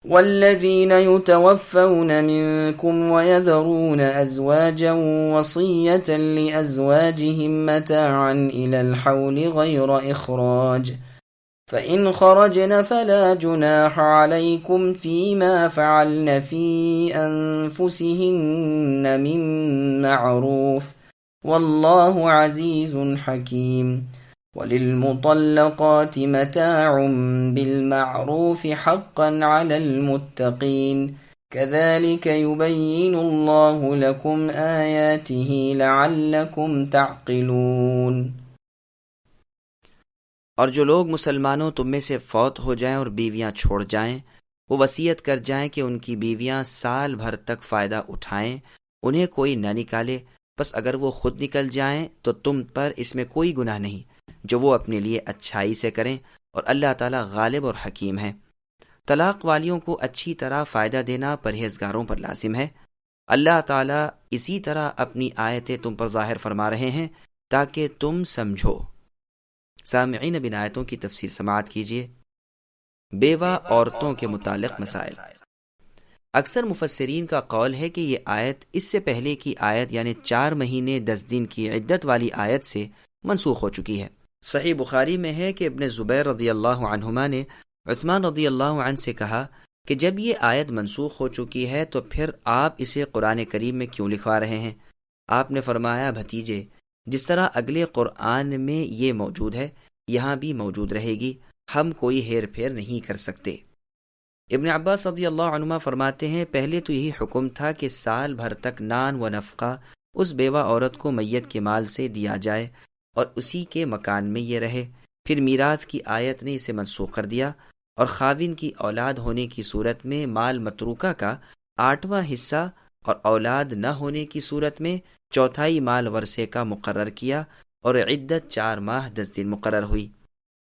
والذين يتوفون منكم ويذرون أزواجا وصية لأزواجهم متاعا إلى الحول غير إخراج فإن خرجن فلا جناح عليكم فيما فعلن في أنفسهن من معروف والله عزيز حكيم وللمطلقات متاع بالمعروف حقا على المتقين كذلك يبين الله لكم آياته لعلكم تعقلون۔ اور جو لوگ مسلمانوں تم میں سے فوت ہو جائیں اور بیویاں چھوڑ جائیں، وہ وصیت کر جائیں کہ ان کی بیویاں سال بھر تک فائدہ اٹھائیں، انہیں کوئی نہ نکالے، بس اگر وہ خود نکل جائیں تو تم پر اس میں کوئی گناہ نہیں، جو وہ اپنے لیے اچھائی سے کریں، اور اللہ تعالیٰ غالب اور حکیم ہے۔ طلاق والیوں کو اچھی طرح فائدہ دینا پرہیزگاروں پر لازم ہے۔ اللہ تعالیٰ اسی طرح اپنی آیتیں تم پر ظاہر فرما رہے ہیں تاکہ تم سمجھو۔ سامعین، اب ان آیتوں کی تفسیر سماعت کیجیے۔ بیوہ عورتوں کے متعلق مسائل۔ اکثر مفسرین کا قول ہے کہ یہ آیت اس سے پہلے کی آیت یعنی 4 مہینے 10 دن کی عدت والی آیت سے منسوخ ہو چکی ہے۔ صحیح بخاری میں ہے کہ ابن زبیر رضی اللہ عنہما نے عثمان رضی اللہ عنہ سے کہا کہ جب یہ آیت منسوخ ہو چکی ہے تو پھر آپ اسے قرآن کریم میں کیوں لکھوا رہے ہیں؟ آپ نے فرمایا، بھتیجے، جس طرح اگلے قرآن میں یہ موجود ہے یہاں بھی موجود رہے گی، ہم کوئی ہیر پھیر نہیں کر سکتے۔ ابن عباس رضی اللہ عنہما فرماتے ہیں، پہلے تو یہی حکم تھا کہ سال بھر تک نان و نفقہ اس بیوہ عورت کو میت کے مال سے دیا جائے اور اسی کے مکان میں یہ رہے، پھر میراث کی آیت نے اسے منسوخ کر دیا اور خاوند کی اولاد ہونے کی صورت میں مال متروکہ کا 8واں حصہ اور اولاد نہ ہونے کی صورت میں 1/4 مال ورثے کا مقرر کیا اور عدت 4 ماہ 10 دن مقرر ہوئی۔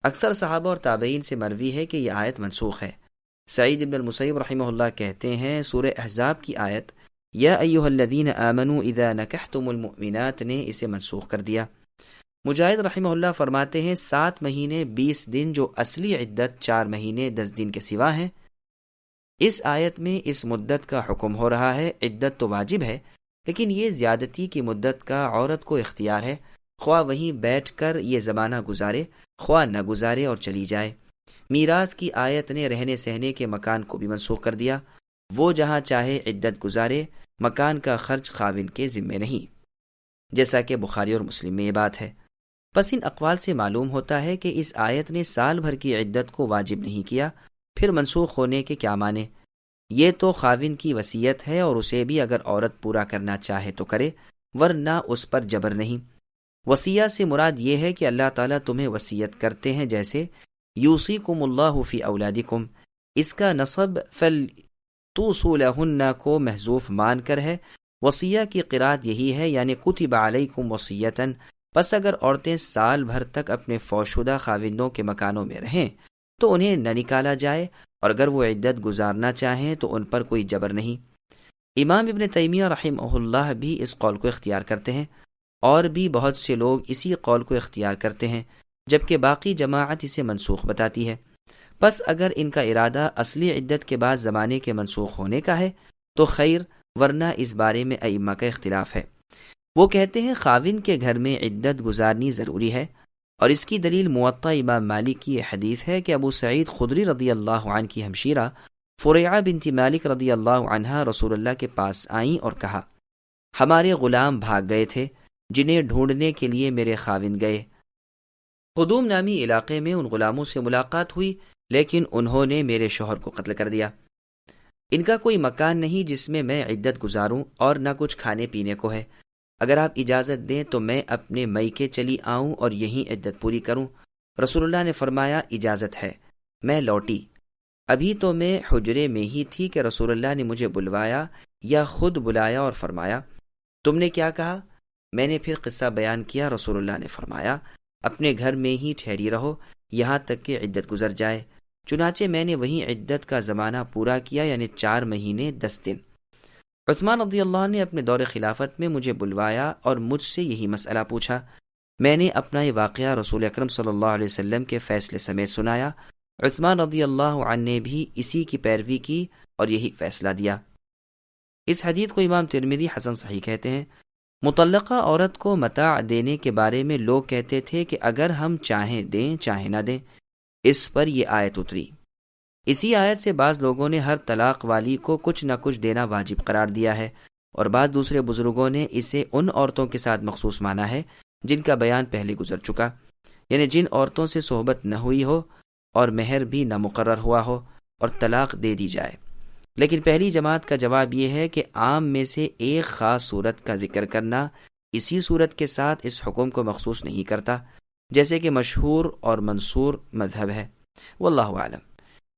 اکثر صحابہ اور تابعین سے مروی ہے کہ یہ آیت منسوخ ہے۔ سعید بن المسیب رحمہ اللہ کہتے ہیں، سورہ احزاب کی آیت یا ایھا الذین آمنوا اذا نکحتم المؤمنات نے اسے منسوخ کر دیا۔ مجاہد رحمہ اللہ فرماتے ہیں 7 مہینے 20 دن جو اصلی عدت 4 مہینے 10 دن کے سوا ہیں، اس آیت میں اس مدت کا حکم ہو رہا ہے۔ عدت تو واجب ہے لیکن یہ زیادتی کی مدت کا عورت کو اختیار ہے، خواہ وہیں بیٹھ کر یہ زمانہ گزارے خواہ نہ گزارے اور چلی جائے۔ میراث کی آیت نے رہنے سہنے کے مکان کو بھی منسوخ کر دیا، وہ جہاں چاہے عدت گزارے، مکان کا خرچ خاوند کے ذمے نہیں، جیسا کہ بخاری اور مسلم میں یہ بات ہے۔ پس ان اقوال سے معلوم ہوتا ہے کہ اس آیت نے سال بھر کی عدت کو واجب نہیں کیا، پھر منسوخ ہونے کے کیا معنی؟ یہ تو خاوند کی وصیت ہے اور اسے بھی اگر عورت پورا کرنا چاہے تو کرے، ورنہ اس پر جبر نہیں۔ وصیہ سے مراد یہ ہے کہ اللہ تعالیٰ تمہیں وصیت کرتے ہیں، جیسے یوصیکم اللہ فی اولادکم، اس کا نصب فلتوصوا لہن کو محذوف مان کر ہے۔ وصیہ کی قرات یہی ہے، یعنی کتب علیکم وصیتاً، پس اگر عورتیں سال بھر تک اپنے فوت شدہ خاوندوں کے مکانوں میں رہیں تو انہیں نہ نکالا جائے، اور اگر وہ عدت گزارنا چاہیں تو ان پر کوئی جبر نہیں۔ امام ابن تیمیہ رحمہ اللہ بھی اس قول کو اختیار کرتے ہیں، اور بھی بہت سے لوگ اسی قول کو اختیار کرتے ہیں، جبکہ باقی جماعت اسے منسوخ بتاتی ہے۔ پس اگر ان کا ارادہ اصلی عدت کے بعد زمانے کے منسوخ ہونے کا ہے تو خیر، ورنہ اس بارے میں ائمہ کا اختلاف ہے۔ وہ کہتے ہیں خاوند کے گھر میں عدت گزارنی ضروری ہے، اور اس کی دلیل موطا امام مالک کی یہ حدیث ہے کہ ابو سعید خدری رضی اللہ عنہ کی ہمشیرہ فریعہ بنت مالک رضی اللہ عنہا رسول اللہ کے پاس آئیں اور کہا، ہمارے غلام بھاگ گئے تھے جنہیں ڈھونڈنے کے لیے میرے خاوند گئے۔ قدوم نامی علاقے میں ان غلاموں سے ملاقات ہوئی، لیکن انہوں نے میرے شوہر کو قتل کر دیا۔ ان کا کوئی مکان نہیں جس میں میں عدت گزاروں، اور نہ کچھ کھانے پینے کو ہے۔ اگر آپ اجازت دیں تو میں اپنے میکے چلی آؤں اور یہیں عدت پوری کروں۔ رسول اللہ نے فرمایا، اجازت ہے۔ میں لوٹی، ابھی تو میں حجرے میں ہی تھی کہ رسول اللہ نے مجھے بلوایا یا خود بلایا اور فرمایا، تم نے کیا کہا؟ میں نے پھر قصہ بیان کیا۔ رسول اللہ نے فرمایا، اپنے گھر میں ہی ٹھہری رہو یہاں تک کہ عدت گزر جائے۔ چنانچہ میں نے وہیں عدت کا زمانہ پورا کیا، یعنی 4 مہینے 10 دن۔ عثمان رضی اللہ عنہ نے اپنے دور خلافت میں مجھے بلوایا اور مجھ سے یہی مسئلہ پوچھا۔ میں نے اپنا یہ واقعہ رسول اکرم صلی اللہ علیہ وسلم کے فیصلے سمیت سنایا، عثمان رضی اللہ عنہ نے بھی اسی کی پیروی کی اور یہی فیصلہ دیا۔ اس حدیث کو امام ترمذی حسن صحیح کہتے ہیں۔ مطلقہ عورت کو متاع دینے کے بارے میں لوگ کہتے تھے کہ اگر ہم چاہیں دیں چاہیں نہ دیں، اس پر یہ آیت اتری۔ اسی آیت سے بعض لوگوں نے ہر طلاق والی کو کچھ نہ کچھ دینا واجب قرار دیا ہے، اور بعض دوسرے بزرگوں نے اسے ان عورتوں کے ساتھ مخصوص مانا ہے جن کا بیان پہلے گزر چکا، یعنی جن عورتوں سے صحبت نہ ہوئی ہو اور مہر بھی نہ مقرر ہوا ہو اور طلاق دے دی جائے۔ لیکن پہلی جماعت کا جواب یہ ہے کہ عام میں سے ایک خاص صورت کا ذکر کرنا اسی صورت کے ساتھ اس حکم کو مخصوص نہیں کرتا، جیسے کہ مشہور اور منصور مذہب ہے۔ واللہ اعلم۔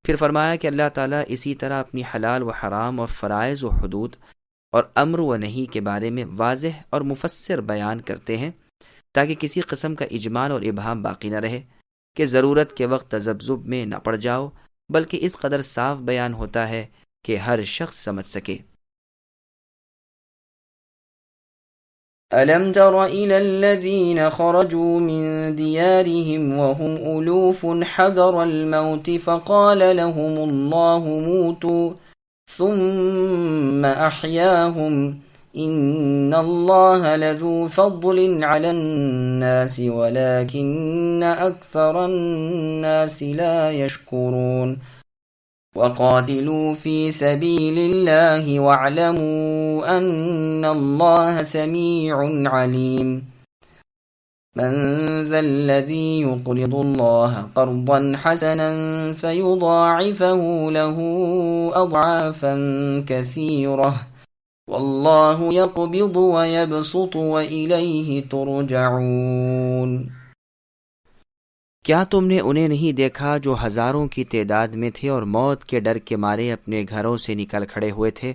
پھر فرمایا کہ اللہ تعالیٰ اسی طرح اپنی حلال و حرام اور فرائض و حدود اور امر و نہی کے بارے میں واضح اور مفسر بیان کرتے ہیں تاکہ کسی قسم کا اجمال اور ابہام باقی نہ رہے کہ ضرورت کے وقت تذبذب میں نہ پڑ جاؤ، بلکہ اس قدر صاف بیان ہوتا ہے کہ ہر شخص سمجھ سکے۔ أَلَمْ تَرَ إِلَى الَّذِينَ خَرَجُوا مِن دِيَارِهِمْ وَهُمْ أُلُوفٌ حَذَرَ الْمَوْتِ فَقَالَ لَهُمُ اللَّهُ مُوتُوا ثُمَّ أَحْيَاهُمْ إِنَّ اللَّهَ لَذُو فَضْلٍ عَلَى النَّاسِ وَلَكِنَّ أَكْثَرَ النَّاسِ لَا يَشْكُرُونَ وَقَاتِلُوا فِي سَبِيلِ اللَّهِ وَاعْلَمُوا أَنَّ اللَّهَ سَمِيعٌ عَلِيمٌ مَنْ ذَا الَّذِي يُقْرِضُ اللَّهَ قَرْضًا حَسَنًا فَيُضَاعِفَهُ لَهُ أَضْعَافًا كَثِيرَةً وَاللَّهُ يَقْبِضُ وَيَبْسُطُ وَإِلَيْهِ تُرْجَعُونَ۔ کیا تم نے انہیں نہیں دیکھا جو ہزاروں کی تعداد میں تھے اور موت کے ڈر کے مارے اپنے گھروں سے نکل کھڑے ہوئے تھے؟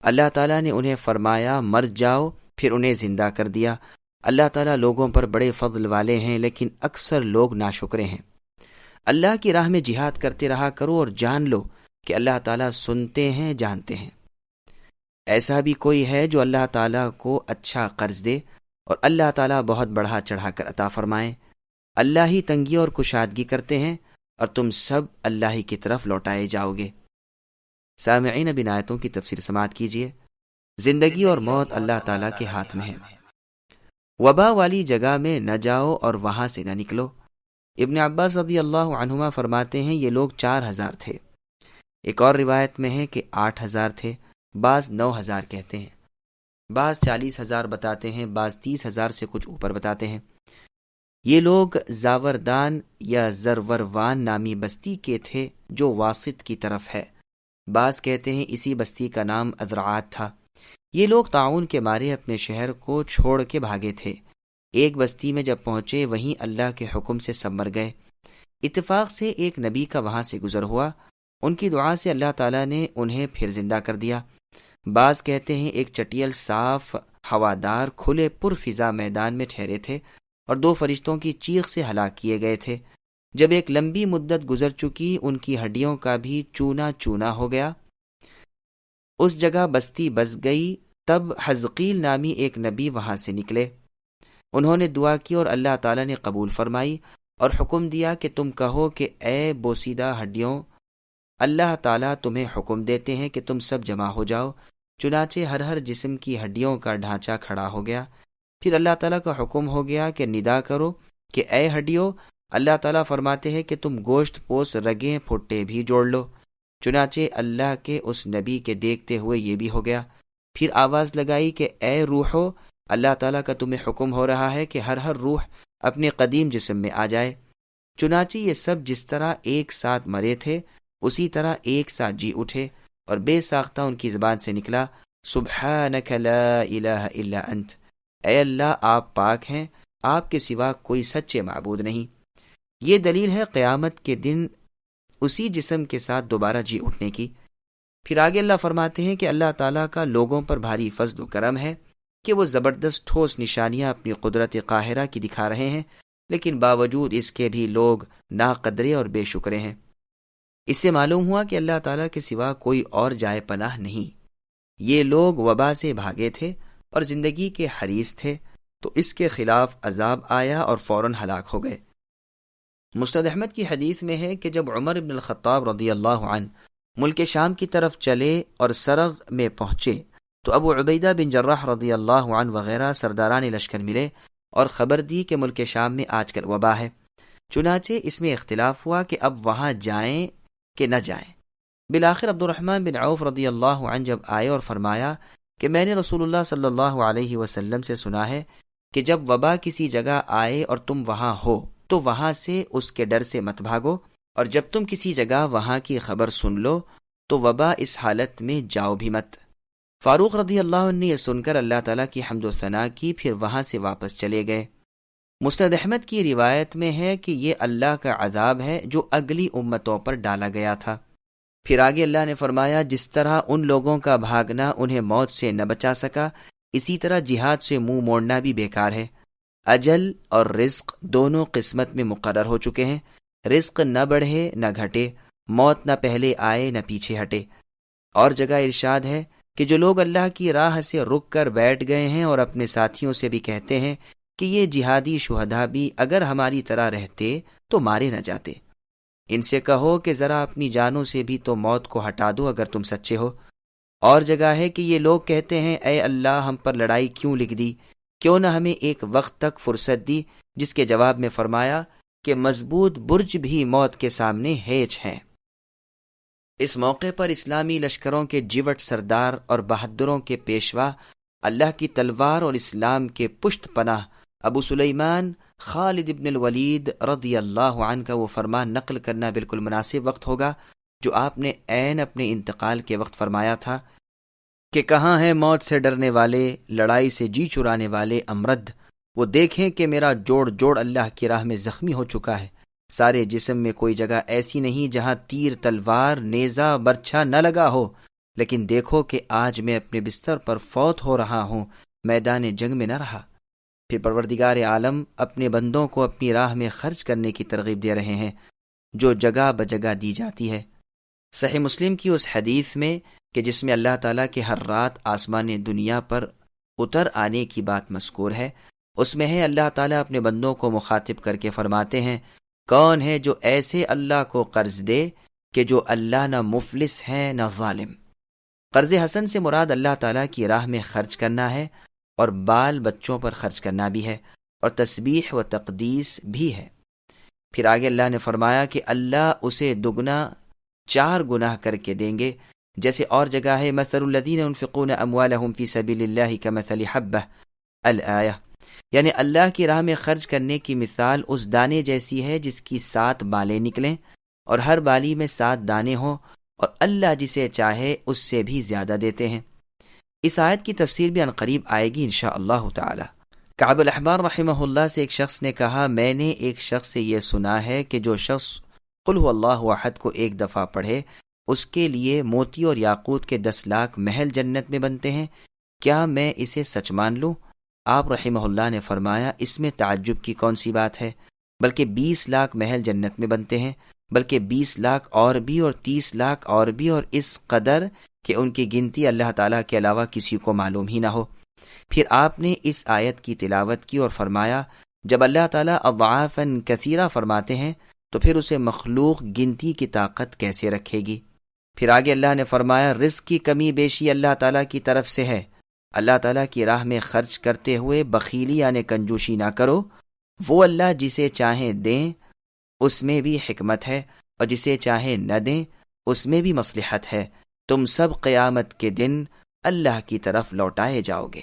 اللہ تعالیٰ نے انہیں فرمایا مر جاؤ، پھر انہیں زندہ کر دیا۔ اللہ تعالیٰ لوگوں پر بڑے فضل والے ہیں، لیکن اکثر لوگ ناشکرے ہیں۔ اللہ کی راہ میں جہاد کرتے رہا کرو اور جان لو کہ اللہ تعالیٰ سنتے ہیں، جانتے ہیں۔ ایسا بھی کوئی ہے جو اللہ تعالیٰ کو اچھا قرض دے اور اللہ تعالیٰ بہت بڑھا چڑھا کر عطا فرمائے؟ اللہ ہی تنگی اور کشادگی کرتے ہیں اور تم سب اللہ ہی کی طرف لوٹائے جاؤ گے۔ سامعین، اب ان آیتوں کی تفسیر سماعت کیجیے۔ زندگی اور موت اللہ تعالیٰ کے ہاتھ میں ہے۔ وبا والی جگہ میں نہ جاؤ اور وہاں سے نہ نکلو۔ ابن عباس رضی اللہ عنہما فرماتے ہیں یہ لوگ 4000 تھے۔ ایک اور روایت میں ہے کہ 8000 تھے، بعض 9000 کہتے ہیں، بعض 40000 بتاتے ہیں، بعض 30000 سے کچھ اوپر بتاتے ہیں۔ یہ لوگ زاوردان یا زروروان نامی بستی کے تھے جو واسط کی طرف ہے۔ بعض کہتے ہیں اسی بستی کا نام ازرعات تھا۔ یہ لوگ طاعون کے مارے اپنے شہر کو چھوڑ کے بھاگے تھے۔ ایک بستی میں جب پہنچے وہیں اللہ کے حکم سے سب مر گئے۔ اتفاق سے ایک نبی کا وہاں سے گزر ہوا، ان کی دعا سے اللہ تعالیٰ نے انہیں پھر زندہ کر دیا۔ بعض کہتے ہیں ایک چٹیل صاف ہوادار کھلے پر فضا میدان میں ٹھہرے تھے اور 2 فرشتوں کی چیخ سے ہلاک کیے گئے تھے۔ جب ایک لمبی مدت گزر چکی، ان کی ہڈیوں کا بھی چونا چونا ہو گیا، اس جگہ بستی بس گئی۔ تب حزقیل نامی ایک نبی وہاں سے نکلے، انہوں نے دعا کی اور اللہ تعالیٰ نے قبول فرمائی اور حکم دیا کہ تم کہو کہ اے بوسیدہ ہڈیوں، اللہ تعالیٰ تمہیں حکم دیتے ہیں کہ تم سب جمع ہو جاؤ۔ چنانچہ ہر جسم کی ہڈیوں کا ڈھانچہ کھڑا ہو گیا۔ پھر اللہ تعالیٰ کا حکم ہو گیا کہ ندا کرو کہ اے ہڈیو، اللہ تعالیٰ فرماتے ہیں کہ تم گوشت پوش رگیں پھٹے بھی جوڑ لو۔ چنانچہ اللہ کے اس نبی کے دیکھتے ہوئے یہ بھی ہو گیا۔ پھر آواز لگائی کہ اے روحو، اللہ تعالیٰ کا تمہیں حکم ہو رہا ہے کہ ہر روح اپنے قدیم جسم میں آ جائے۔ چنانچہ یہ سب جس طرح ایک ساتھ مرے تھے اسی طرح ایک ساتھ جی اٹھے اور بے ساختہ ان کی زبان سے نکلا سبحانک لا الہ الا انت، اے اللہ آپ پاک ہیں، آپ کے سوا کوئی سچے معبود نہیں۔ یہ دلیل ہے قیامت کے دن اسی جسم کے ساتھ دوبارہ جی اٹھنے کی۔ پھر آگے اللہ فرماتے ہیں کہ اللہ تعالیٰ کا لوگوں پر بھاری فضل و کرم ہے کہ وہ زبردست ٹھوس نشانیاں اپنی قدرت قاہرہ کی دکھا رہے ہیں، لیکن باوجود اس کے بھی لوگ ناقدرے اور بے شکرے ہیں۔ اس سے معلوم ہوا کہ اللہ تعالیٰ کے سوا کوئی اور جائے پناہ نہیں۔ یہ لوگ وبا سے بھاگے تھے اور زندگی کے حریص تھے، تو اس کے خلاف عذاب آیا اور فوراً ہلاک ہو گئے۔ مسند احمد کی حدیث میں ہے کہ جب عمر بن الخطاب رضی اللہ عنہ ملک شام کی طرف چلے اور سرغ میں پہنچے تو ابو عبیدہ بن جراح رضی اللہ عنہ وغیرہ سرداران لشکر ملے اور خبر دی کہ ملک شام میں آج کل وبا ہے۔ چنانچہ اس میں اختلاف ہوا کہ اب وہاں جائیں کہ نہ جائیں۔ بالآخر عبد الرحمن بن عوف رضی اللہ عنہ جب آئے اور فرمایا کہ میں نے رسول اللہ صلی اللہ علیہ وسلم سے سنا ہے کہ جب وبا کسی جگہ آئے اور تم وہاں ہو تو وہاں سے اس کے ڈر سے مت بھاگو، اور جب تم کسی جگہ وہاں کی خبر سن لو تو وبا اس حالت میں جاؤ بھی مت۔ فاروق رضی اللہ عنہ نے یہ سن کر اللہ تعالیٰ کی حمد و ثنا کی، پھر وہاں سے واپس چلے گئے۔ مسند احمد کی روایت میں ہے کہ یہ اللہ کا عذاب ہے جو اگلی امتوں پر ڈالا گیا تھا۔ پھر آگے اللہ نے فرمایا جس طرح ان لوگوں کا بھاگنا انہیں موت سے نہ بچا سکا، اسی طرح جہاد سے منہ موڑنا بھی بیکار ہے۔ اجل اور رزق دونوں قسمت میں مقرر ہو چکے ہیں، رزق نہ بڑھے نہ گھٹے، موت نہ پہلے آئے نہ پیچھے ہٹے۔ اور جگہ ارشاد ہے کہ جو لوگ اللہ کی راہ سے رک کر بیٹھ گئے ہیں اور اپنے ساتھیوں سے بھی کہتے ہیں کہ یہ جہادی شہداء بھی اگر ہماری طرح رہتے تو مارے نہ جاتے، ان سے کہو کہ ذرا اپنی جانوں سے بھی تو موت کو ہٹا دو اگر تم سچے ہو۔ اور جگہ ہے کہ یہ لوگ کہتے ہیں اے اللہ ہم پر لڑائی کیوں لکھ دی، کیوں نہ ہمیں ایک وقت تک فرصت دی، جس کے جواب میں فرمایا کہ مضبوط برج بھی موت کے سامنے ہیچ ہیں۔ اس موقع پر اسلامی لشکروں کے جیوٹ سردار اور بہادروں کے پیشوا، اللہ کی تلوار اور اسلام کے پشت پناہ ابو سلیمان خالد ابن الولید رضی اللہ عنہ کا وہ فرمان نقل کرنا بالکل مناسب وقت ہوگا جو آپ نے عین اپنے انتقال کے وقت فرمایا تھا کہ کہاں ہیں موت سے ڈرنے والے، لڑائی سے جی چرانے والے امرد، وہ دیکھیں کہ میرا جوڑ جوڑ اللہ کی راہ میں زخمی ہو چکا ہے، سارے جسم میں کوئی جگہ ایسی نہیں جہاں تیر تلوار نیزہ برچھا نہ لگا ہو، لیکن دیکھو کہ آج میں اپنے بستر پر فوت ہو رہا ہوں، میدان جنگ میں نہ رہا۔ پھر پروردگار عالم اپنے بندوں کو اپنی راہ میں خرچ کرنے کی ترغیب دے رہے ہیں جو جگہ بجگہ دی جاتی ہے۔ صحیح مسلم کی اس حدیث میں کہ جس میں اللہ تعالیٰ کے ہر رات آسمان دنیا پر اتر آنے کی بات مذکور ہے، اس میں ہے اللہ تعالیٰ اپنے بندوں کو مخاطب کر کے فرماتے ہیں کون ہے جو ایسے اللہ کو قرض دے کہ جو اللہ نہ مفلس ہے نہ ظالم۔ قرض حسن سے مراد اللہ تعالیٰ کی راہ میں خرچ کرنا ہے اور بال بچوں پر خرچ کرنا بھی ہے اور تسبیح و تقدیس بھی ہے۔ پھر آگے اللہ نے فرمایا کہ اللہ اسے دگنا 4 گناہ کر کے دیں گے، جیسے اور جگہ ہے مثل الذین ينفقون اموالهم فی سبیل اللہ کمثل حبہ الآیہ، یعنی اللہ کی راہ میں خرچ کرنے کی مثال اس دانے جیسی ہے جس کی 7 بالیں نکلیں اور ہر بالی میں 7 دانے ہوں، اور اللہ جسے چاہے اس سے بھی زیادہ دیتے ہیں۔ اس آیت کی تفسیر بھی عنقریب آئے گی انشاءاللہ تعالی۔ کعب الاحبار رحمہ اللہ سے ایک شخص نے کہا میں نے ایک شخص سے یہ سنا ہے کہ جو شخص قل هو اللہ احد کو ایک دفعہ پڑھے اس کے لیے موتی اور یاقوت کے 10 لاکھ محل جنت میں بنتے ہیں، کیا میں اسے سچ مان لوں؟ آپ رحمہ اللہ نے فرمایا اس میں تعجب کی کون سی بات ہے، بلکہ 20 لاکھ محل جنت میں بنتے ہیں، بلکہ 20 لاکھ اور بھی اور 30 لاکھ اور بھی، اور اس قدر کہ ان کی گنتی اللہ تعالیٰ کے علاوہ کسی کو معلوم ہی نہ ہو۔ پھر آپ نے اس آیت کی تلاوت کی اور فرمایا جب اللہ تعالیٰ اضعافاً کثیرہ فرماتے ہیں تو پھر اسے مخلوق گنتی کی طاقت کیسے رکھے گی؟ پھر آگے اللہ نے فرمایا رزق کی کمی بیشی اللہ تعالیٰ کی طرف سے ہے، اللہ تعالیٰ کی راہ میں خرچ کرتے ہوئے بخیلی یعنی کنجوشی نہ کرو، وہ اللہ جسے چاہیں دیں اس میں بھی حکمت ہے اور جسے چاہیں نہ دیں اس میں بھی مصلحت ہے، تم سب قیامت کے دن اللہ کی طرف لوٹائے جاؤ گے۔